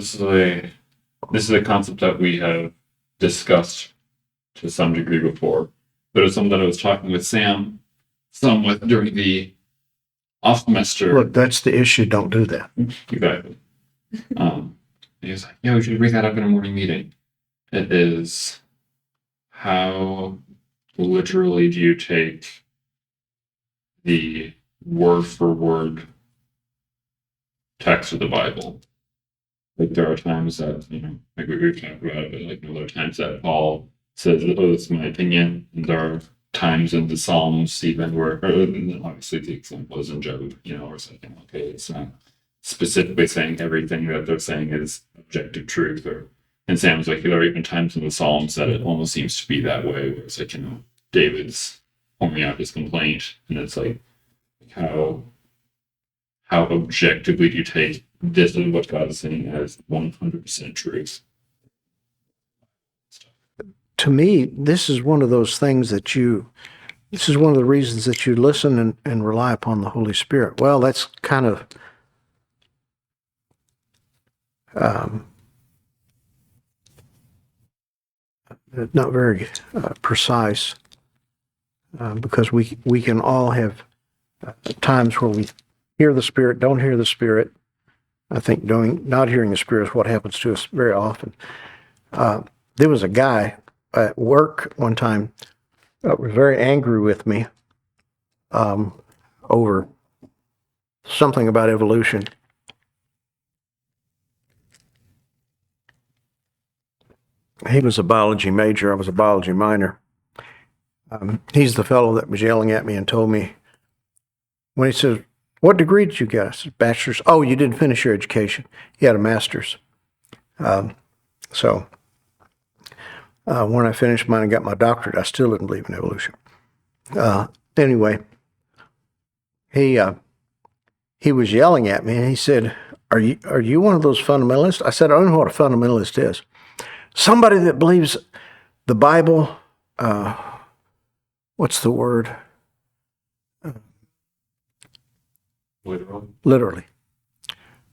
So this is a concept that we have discussed to some degree before, but it's something that I was talking with Sam somewhat during the off semester. Look, that's the issue. Don't do that. Exactly. He was like, "Yeah, we should bring that up in a morning meeting." It is, how literally do you take the word for word text of the Bible? Like, there are times that, like we've talked about it, but like there are times that Paul says, "Oh, this is my opinion," and there are times in the Psalms even where, obviously the example is in Job, or something. Okay, it's not specifically saying everything that they're saying is objective truth, and Sam's like, there are even times in the Psalms that it almost seems to be that way, where it's like, David's pouring out his complaint, and it's like, how objectively do you take this is what God is saying as 100% truth? To me, this is one of those things this is one of the reasons that you listen and rely upon the Holy Spirit. Well, that's kind of not very precise, because we can all have times where we hear the Spirit, don't hear the Spirit. I think not hearing the Spirit is what happens to us very often. There was a guy at work one time that was very angry with me over something about evolution. He was a biology major. I was a biology minor. He's the fellow that was yelling at me and told me, when he says, "What degree did you get?" I said, "Bachelor's." "Oh, you didn't finish your education." He had a master's. So when I finished mine and got my doctorate, I still didn't believe in evolution. Anyway, he was yelling at me, and he said, "Are you one of those fundamentalists?" I said, "I don't know what a fundamentalist is." "Somebody that believes the Bible, what's the word? Literally.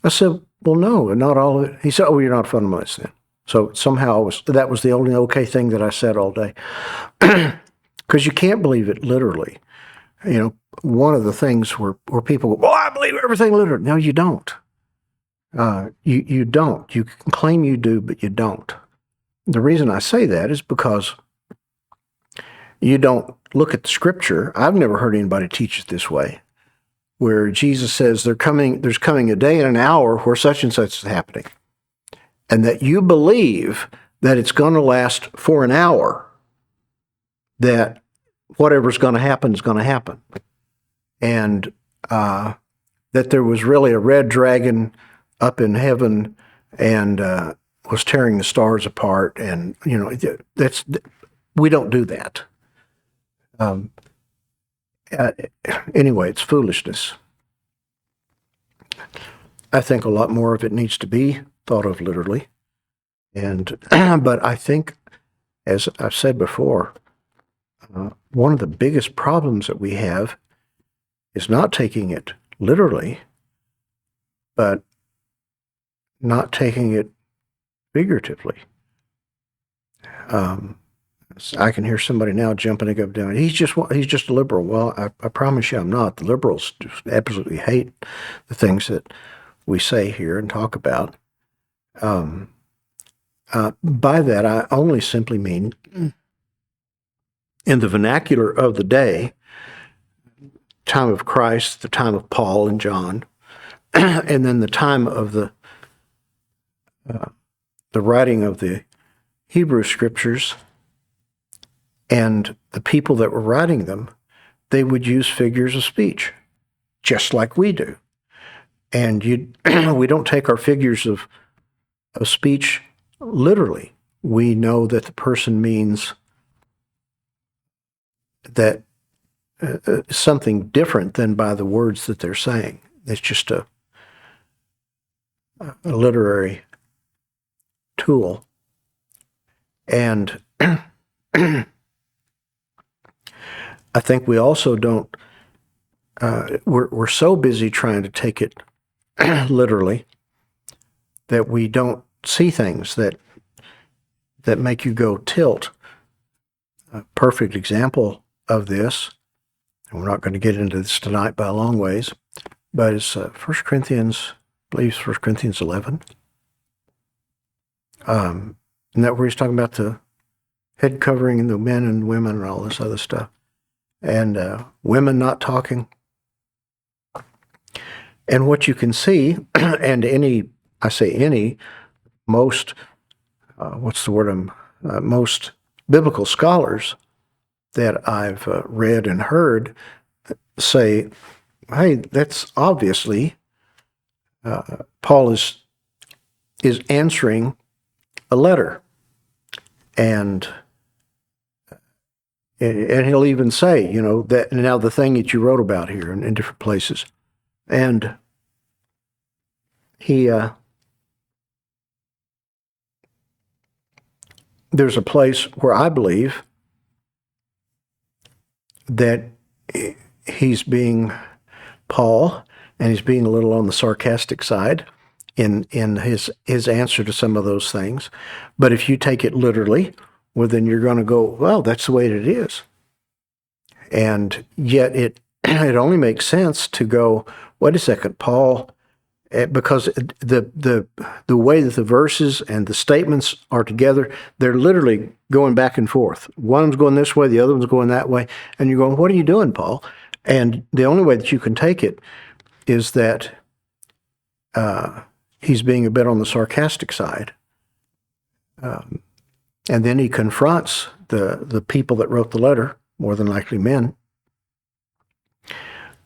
I said, "Well, no, not all of it." He said, "Oh, you're not a fundamentalist then." So somehow that was the only okay thing that I said all day. Because you can't believe it literally. One of the things where people go, "Well, I believe everything literally." No, you don't. You don't. You can claim you do, but you don't. The reason I say that is because you don't look at the Scripture. I've never heard anybody teach it this way, where Jesus says there's coming a day and an hour where such and such is happening, and that you believe that it's going to last for an hour, that whatever's going to happen is going to happen, and that there was really a red dragon up in heaven and was tearing the stars apart, and we don't do that. Anyway, it's foolishness. I think a lot more of it needs to be thought of literally, but I think, as I've said before, one of the biggest problems that we have is not taking it literally, but not taking it figuratively. I can hear somebody now jumping up down. He's just a liberal. Well, I promise you I'm not. The liberals just absolutely hate the things that we say here and talk about. By that, I only simply mean, in the vernacular of the day, time of Christ, the time of Paul and John, and then the time of the writing of the Hebrew Scriptures, and the people that were writing them, they would use figures of speech, just like we do. And we don't take our figures of speech literally. We know that the person means that something different than by the words that they're saying. It's just a literary tool. And I think we also don't, we're so busy trying to take it literally that we don't see things that make you go tilt. A perfect example of this, and we're not going to get into this tonight by a long ways, but it's 1 Corinthians, I believe it's 1 Corinthians 11. Isn't that where he's talking about the head covering and the men and women and all this other stuff? And women not talking. And what you can see, and most, most biblical scholars that I've read and heard say, hey, that's obviously Paul is answering a letter, and he'll even say, that now the thing that you wrote about here in different places, and he there's a place where I believe that he's being Paul, and he's being a little on the sarcastic side in his answer to some of those things. But if you take it literally, well, then you're going to go, well, that's the way it is. And yet it only makes sense to go, wait a second, Paul, because the way that the verses and the statements are together, they're literally going back and forth. One's going this way, the other one's going that way, and you're going, what are you doing, Paul? And the only way that you can take it is that he's being a bit on the sarcastic side. And then he confronts the people that wrote the letter, more than likely men,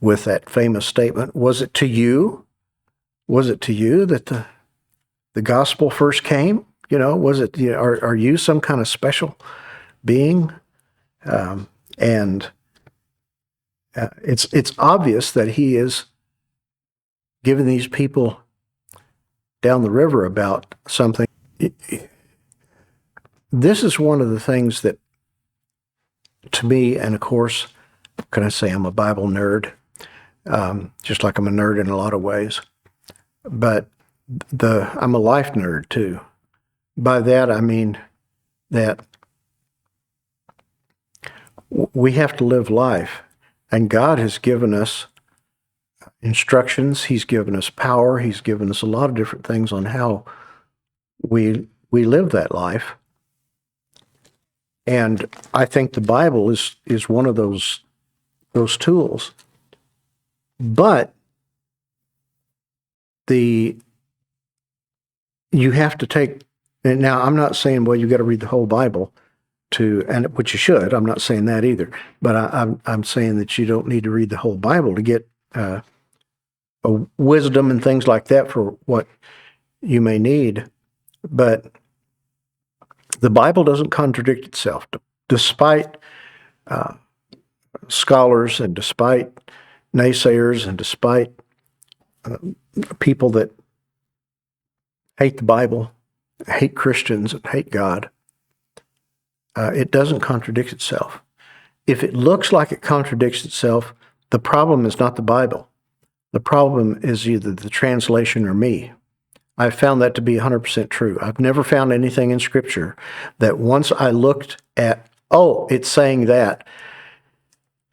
with that famous statement, was it to you that the gospel first came? Was it, are you some kind of special being? And it's obvious that he is giving these people down the river about something. This is one of the things that, to me, and of course, can I say I'm a Bible nerd, just like I'm a nerd in a lot of ways, but I'm a life nerd too. By that I mean that we have to live life, and God has given us instructions, He's given us power, He's given us a lot of different things on how we live that life. And I think the Bible is one of those tools. But you have to take, and now I'm not saying, well, you got to read the whole Bible which you should. I'm not saying that either. But I'm saying that you don't need to read the whole Bible to get a wisdom and things like that for what you may need. But the Bible doesn't contradict itself, despite scholars and despite naysayers and despite people that hate the Bible, hate Christians, and hate God. It doesn't contradict itself. If it looks like it contradicts itself, the problem is not the Bible. The problem is either the translation or me. I've found that to be 100% true. I've never found anything in Scripture that once I looked at, it's saying that,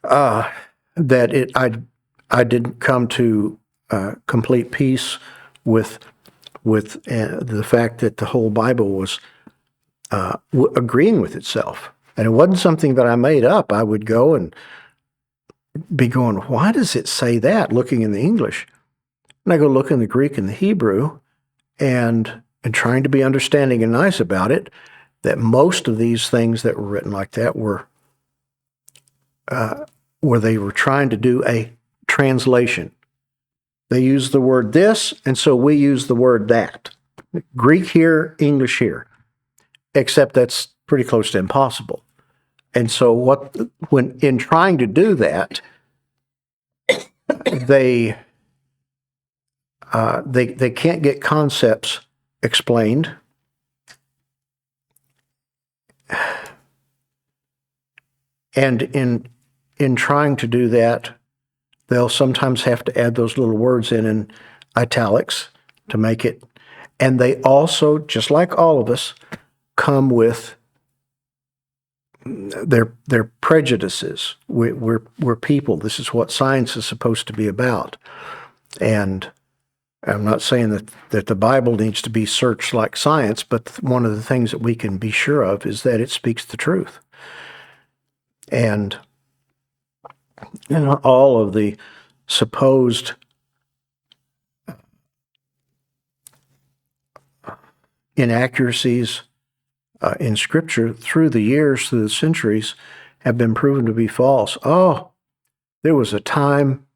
I didn't come to complete peace with the fact that the whole Bible was agreeing with itself. And it wasn't something that I made up. I would go and be going, why does it say that, looking in the English? And I go look in the Greek and the Hebrew, and trying to be understanding and nice about it, that most of these things that were written like that were where they were trying to do a translation. They use the word this, and so we use the word that. Greek here, English here, except that's pretty close to impossible. And so when in trying to do that, they can't get concepts explained. And in trying to do that, they'll sometimes have to add those little words in italics to make it. And they also, just like all of us, come with their prejudices. We're people. This is what science is supposed to be about. And I'm not saying that the Bible needs to be searched like science, but one of the things that we can be sure of is that it speaks the truth. And all of the supposed inaccuracies in Scripture through the years, through the centuries, have been proven to be false. Oh, there was a time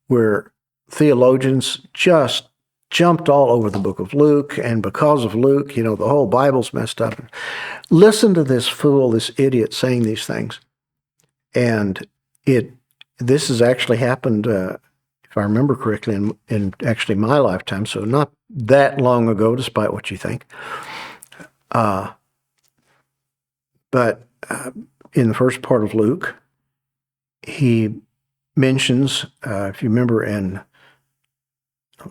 where theologians just jumped all over the book of Luke, and because of Luke, the whole Bible's messed up. Listen to this fool, this idiot saying these things. And this has actually happened, if I remember correctly, in actually my lifetime, so not that long ago, despite what you think. But in the first part of Luke, he mentions, if you remember in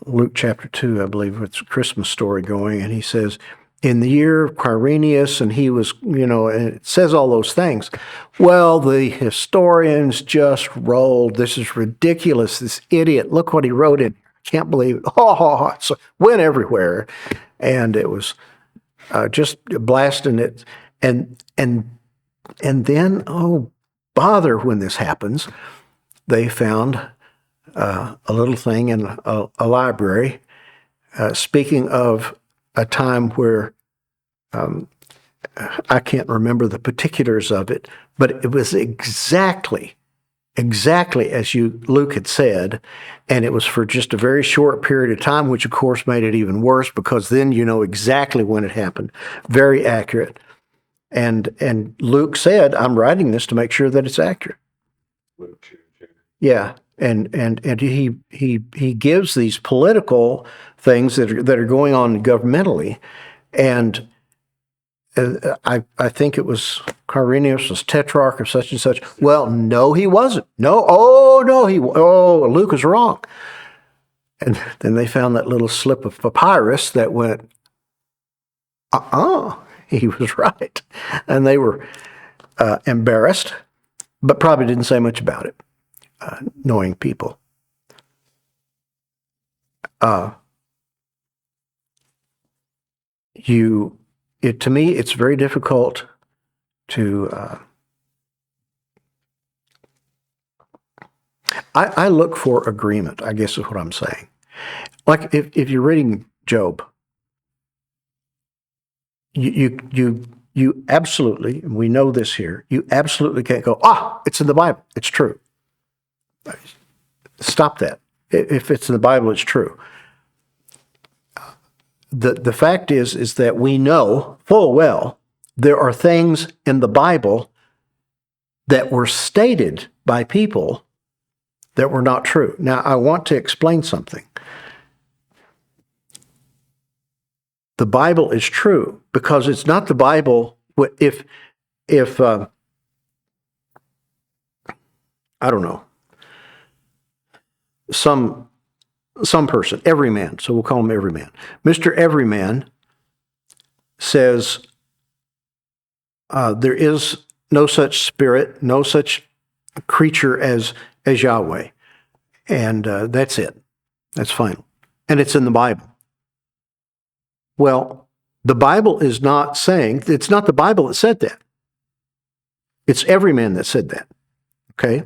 Luke chapter 2, I believe it's a Christmas story going, and he says, in the year of Quirinius, and he was, and it says all those things. Well, the historians just rolled. This is ridiculous. This idiot. Look what he wrote in. Can't believe it. Oh, it went everywhere. And it was just blasting it. And then, oh, bother, when this happens, they found a little thing in a library speaking of a time where I can't remember the particulars of it, but it was exactly as Luke had said, and it was for just a very short period of time, which of course made it even worse because then you know exactly when it happened. Very accurate. And Luke said, I'm writing this to make sure that it's accurate. Yeah. And he gives these political things that are going on governmentally, and I think it was Quirinius was tetrarch of such and such. Well, no, he wasn't. Luke was wrong. And then they found that little slip of papyrus that went, he was right, and they were embarrassed, but probably didn't say much about it. Knowing people. To me, it's very difficult to. I look for agreement, I guess is what I'm saying. Like if you're reading Job, you absolutely, and we know this here, you absolutely can't go, it's in the Bible, it's true. Stop that. If it's in the Bible, it's true. The fact is that we know full well there are things in the Bible that were stated by people that were not true. Now, I want to explain something. The Bible is true because it's not the Bible. If I don't know, some person, everyman, so we'll call him Everyman. Mr. Everyman says there is no such spirit, no such creature as Yahweh, and that's it. That's fine, and it's in the Bible. Well, the Bible is not saying, it's not the Bible that said that. It's Everyman that said that. Okay,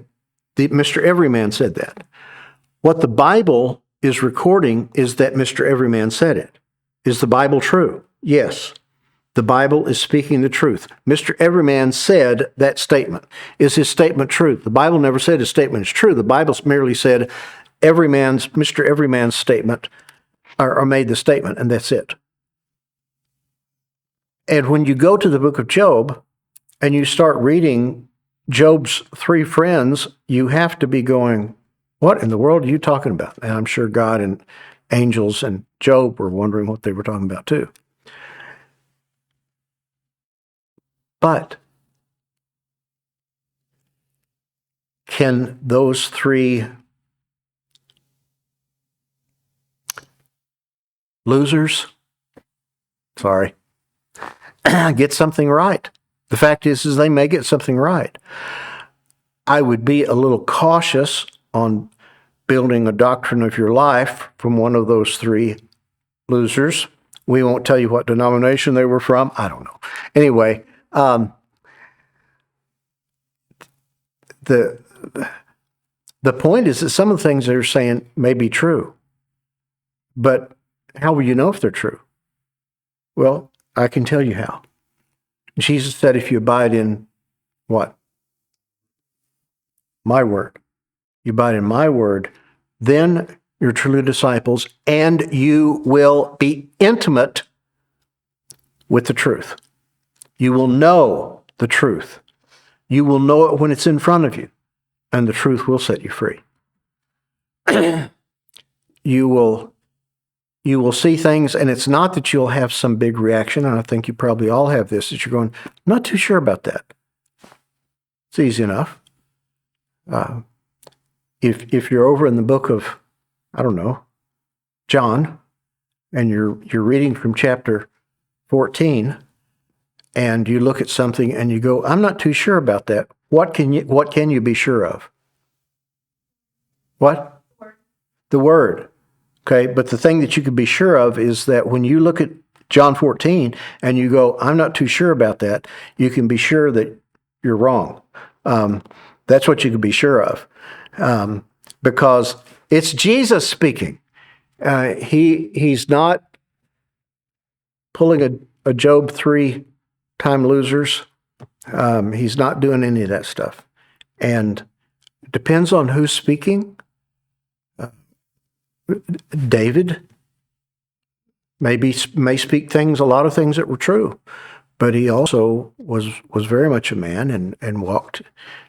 Mr. Everyman said that. What the Bible is recording is that Mr. Everyman said it. Is the Bible true? Yes. The Bible is speaking the truth. Mr. Everyman said that statement. Is his statement true? The Bible never said his statement is true. The Bible merely said Mr. Everyman's statement, or made the statement, and that's it. And when you go to the book of Job and you start reading Job's three friends, you have to be going, what in the world are you talking about? And I'm sure God and angels and Job were wondering what they were talking about too. But can those three losers, sorry, get something right. The fact is they may get something right. I would be a little cautious on building a doctrine of your life from one of those three losers. We won't tell you what denomination they were from. I don't know. Anyway, the point is that some of the things they're saying may be true, but how will you know if they're true? Well, I can tell you how. Jesus said, if you abide in what? My word. You abide in my word, then you're truly disciples, and you will be intimate with the truth. You will know the truth. You will know it when it's in front of you, and the truth will set you free. You will see things, and it's not that you'll have some big reaction, and I think you probably all have this, that you're going, I'm not too sure about that. It's easy enough. If you're over in the book of, I don't know, John, and you're reading from chapter 14, and you look at something and you go, I'm not too sure about that. What can you be sure of? What? The word. Okay, but the thing that you can be sure of is that when you look at John 14 and you go, I'm not too sure about that, you can be sure that you're wrong. That's what you can be sure of. Because it's Jesus speaking. He's not pulling a Job 3-time losers. He's not doing any of that stuff. And it depends on who's speaking. David may speak things, a lot of things that were true, but he also was very much a man and walked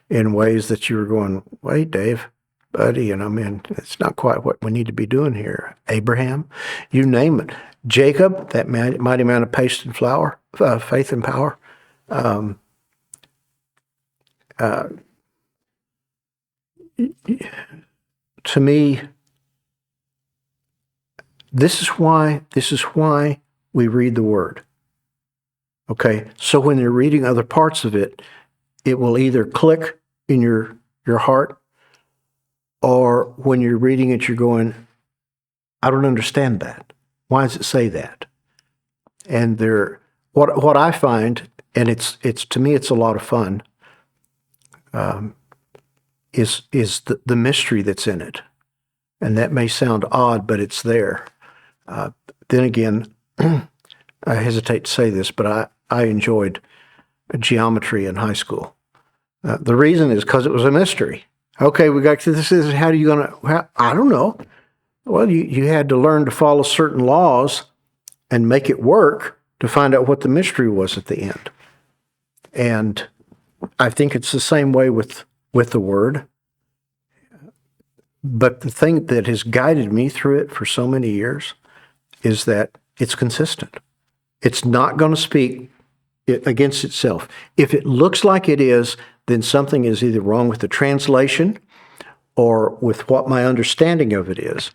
in ways that you were going, wait, Dave, buddy, it's not quite what we need to be doing here. Abraham, you name it. Jacob, that mighty man of faith and power. To me, this is why we read the Word. Okay, so when you're reading other parts of it, it will either click in your heart, or when you're reading it, you're going, I don't understand that. Why does it say that? And what I find, and it's to me, it's a lot of fun, is the mystery that's in it. And that may sound odd, but it's there. Then again, I hesitate to say this, but I enjoyed geometry in high school. The reason is because it was a mystery. Okay, we got to this. How are you going to? I don't know. Well, you had to learn to follow certain laws and make it work to find out what the mystery was at the end. And I think it's the same way with the Word. But the thing that has guided me through it for so many years is that it's consistent. It's not going to speak against itself. If it looks like it is, then something is either wrong with the translation or with what my understanding of it is.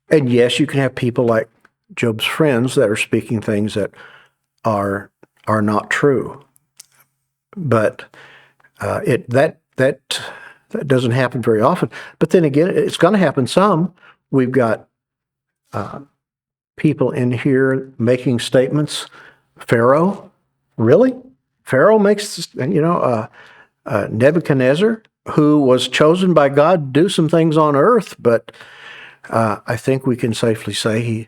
And yes, you can have people like Job's friends that are speaking things that are not true. But that doesn't happen very often. But then again, it's going to happen some. We've got people in here making statements. Pharaoh, really? Pharaoh makes, Nebuchadnezzar, who was chosen by God to do some things on earth, but I think we can safely say he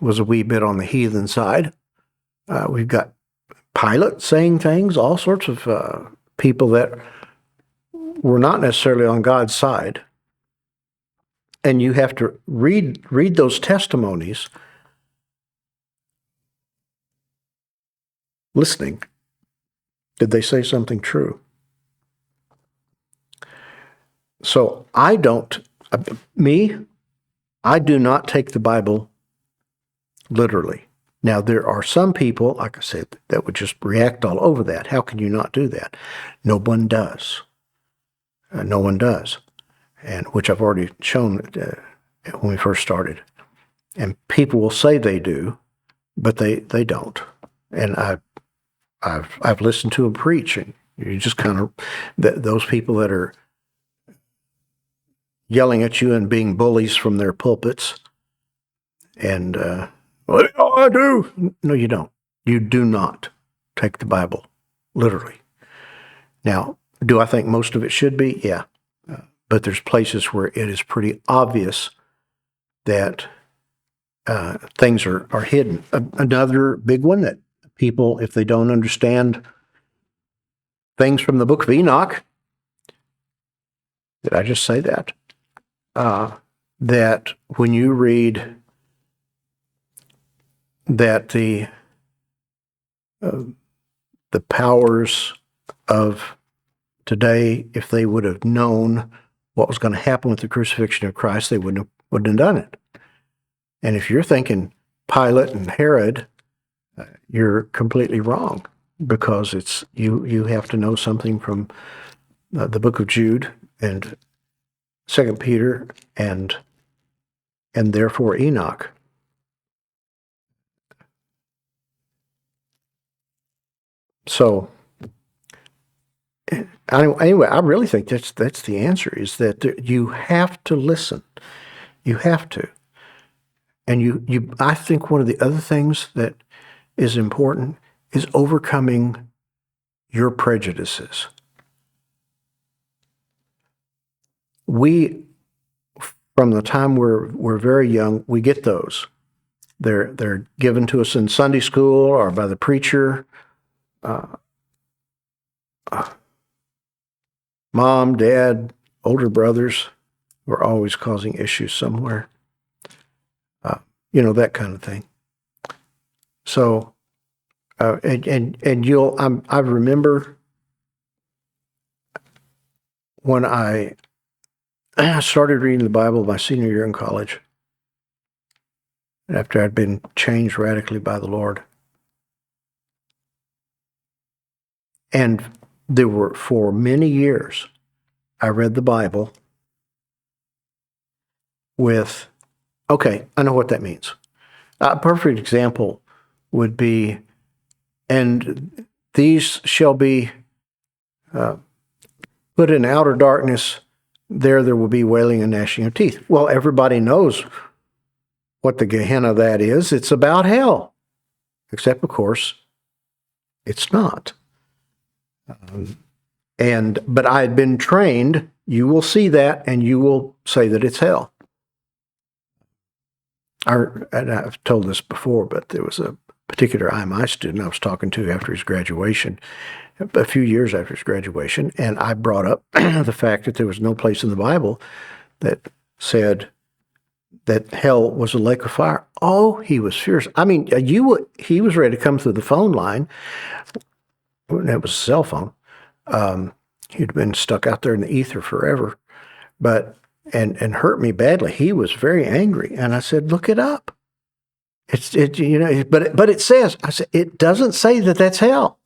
was a wee bit on the heathen side. We've got Pilate saying things, all sorts of people that were not necessarily on God's side. And you have to read those testimonies, listening. Did they say something true? So I do not take the Bible literally. Now, there are some people, like I said, that would just react all over that. How can you not do that? No one does. No one does. And which I've already shown when we first started. And people will say they do, but they don't. And I've listened to them preach, and you just kind of those people that are yelling at you and being bullies from their pulpits. And well, I do. No, you don't. You do not take the Bible literally. Now, do I think most of it should be? Yeah. But there's places where it is pretty obvious that things are hidden. Another big one that people, if they don't understand things from the book of Enoch, did I just say that? That when you read that the powers of today, if they would have known what was going to happen with the crucifixion of Christ, they wouldn't have done it. And if you're thinking Pilate and Herod, you're completely wrong, because it's you have to know something from the book of Jude and 2 Peter and therefore Enoch. So anyway, I really think that's the answer, is that you have to listen. You have to. And I think one of the other things that is important is overcoming your prejudices. We, from the time we're very young, we get those. They're given to us in Sunday school or by the preacher. Mom, dad, older brothers were always causing issues somewhere. That kind of thing. So, I remember when I started reading the Bible my senior year in college, after I'd been changed radically by the Lord. And there were, for many years, I read the Bible with, okay, I know what that means. A perfect example would be, and these shall be put in outer darkness, there will be wailing and gnashing of teeth. Well, everybody knows what the Gehenna that is. It's about hell. Except, of course, it's not. But I had been trained, you will see that and you will say that it's hell. And I've told this before, but there was a particular IMI student I was talking to after his graduation, a few years after his graduation, and I brought up the fact that there was no place in the Bible that said that hell was a lake of fire. Oh, he was fierce. I mean, he was ready to come through the phone line. It was a cell phone. He'd been stuck out there in the ether forever, and hurt me badly. He was very angry, and I said, "Look it up." But it says. I said, it doesn't say that that's hell.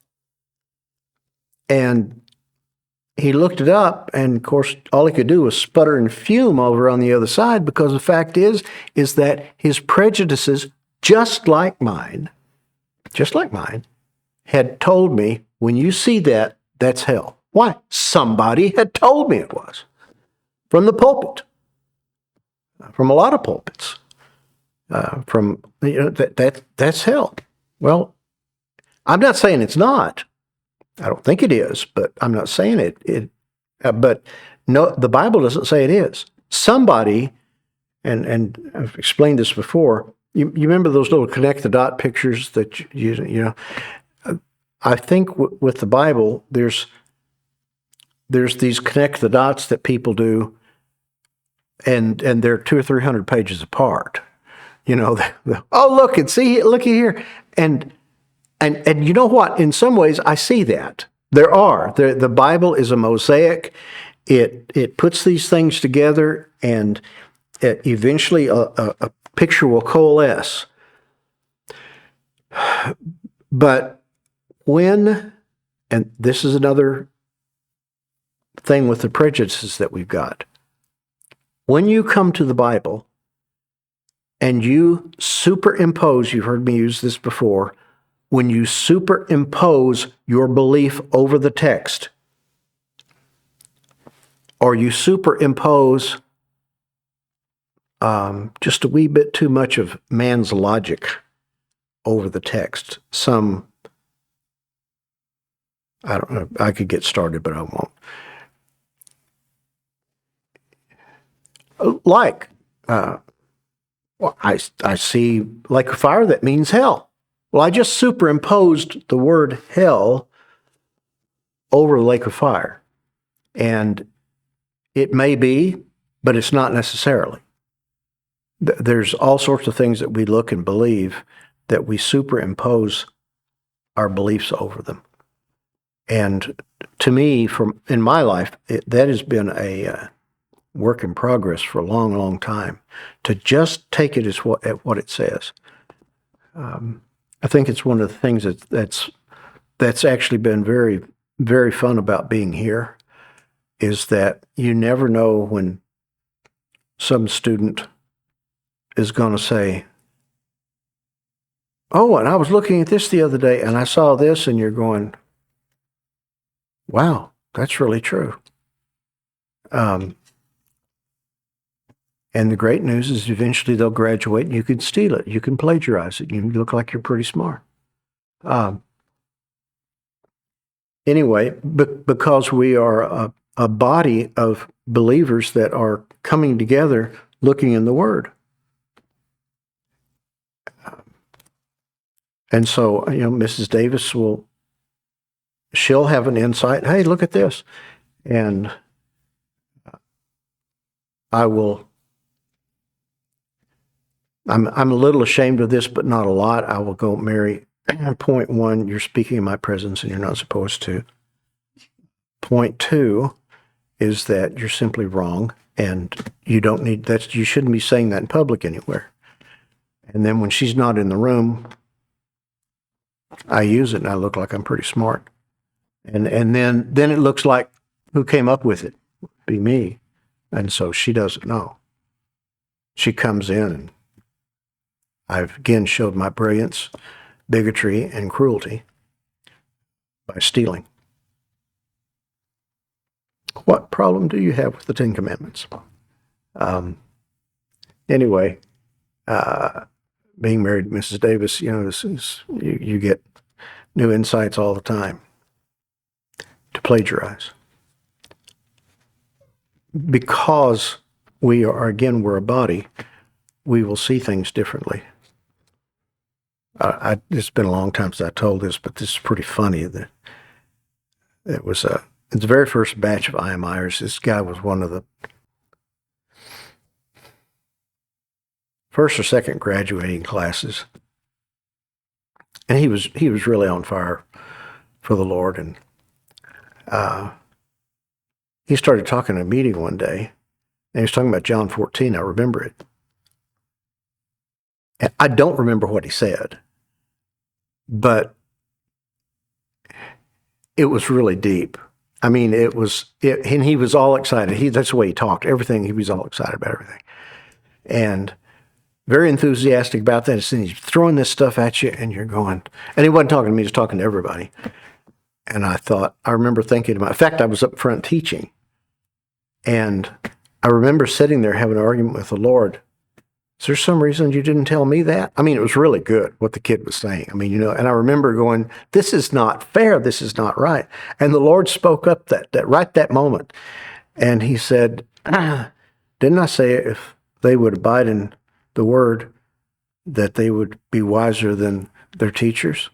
And he looked it up, and of course, all he could do was sputter and fume over on the other side, because the fact is that his prejudices, just like mine, had told me, when you see that, that's hell. Why? Somebody had told me it was. From the pulpit. From a lot of pulpits. That's hell. Well, I'm not saying it's not. I don't think it is, but I'm not saying it. But no, the Bible doesn't say it is. Somebody, and I've explained this before. You remember those little connect the dot pictures that I think with the Bible, there's these connect the dots that people do, and they're 200 or 300 pages apart. Oh, looky here, and you know what? In some ways, I see that the Bible is a mosaic. It puts these things together, and eventually a picture will coalesce. But and this is another thing with the prejudices that we've got. When you come to the Bible and you superimpose, you've heard me use this before, when you superimpose your belief over the text, or you superimpose just a wee bit too much of man's logic over the text. I don't know, I could get started, but I won't. I see like a fire, that means hell. Well, I just superimposed the word hell over the lake of fire. And it may be, but it's not necessarily. There's all sorts of things that we look and believe that we superimpose our beliefs over them. And to me, in my life, that has been a work in progress for a long, long time, to just take it as what it says. I think it's one of the things that's actually been very, very fun about being here, is that you never know when some student is going to say, oh, and I was looking at this the other day and I saw this, and you're going, wow, that's really true. And the great news is eventually they'll graduate and you can steal it. You can plagiarize it. You look like you're pretty smart. Anyway, because we are a body of believers that are coming together looking in the Word. And so, Mrs. Davis she'll have an insight. Hey, look at this. And I'm a little ashamed of this, but not a lot. I will go, Mary, point 1, you're speaking in my presence and you're not supposed to. Point 2 is that you're simply wrong, and you shouldn't be saying that in public anywhere. And then when she's not in the room, I use it and I look like I'm pretty smart. And then it looks like, who came up with it? Be me. And so she doesn't know. She comes in, and I've again showed my brilliance, bigotry, and cruelty by stealing. What problem do you have with the Ten Commandments? Anyway, being married to Mrs. Davis, you get new insights all the time to plagiarize. Because we're a body, we will see things differently. It's been a long time since I told this, but this is pretty funny. That it's the very first batch of IMIers. This guy was one of the first or second graduating classes, and he was really on fire for the Lord. And he started talking at a meeting one day, and he was talking about John 14. I remember it. And I don't remember what he said, but it was really deep. I mean, and he was all excited. That's the way he talked. Everything, he was all excited about everything. And very enthusiastic about that. And he's throwing this stuff at you, and you're going, and he wasn't talking to me, he was talking to everybody. And I remember thinking in fact, I was up front teaching, and I remember sitting there having an argument with the Lord. Is there some reason you didn't tell me that? I mean, it was really good what the kid was saying. I mean, and I remember going, this is not fair. This is not right. And the Lord spoke up that right that moment. And he said, didn't I say if they would abide in the Word that they would be wiser than their teachers?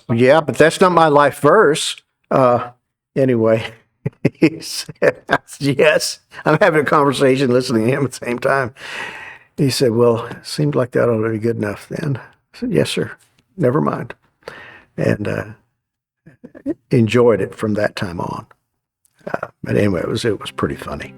Yeah, but that's not my life verse. Anyway. He said, yes. I'm having a conversation, listening to him at the same time. He said, well, it seemed like that ought to be good enough then. I said, yes, sir. Never mind. And enjoyed it from that time on. But anyway, it was pretty funny.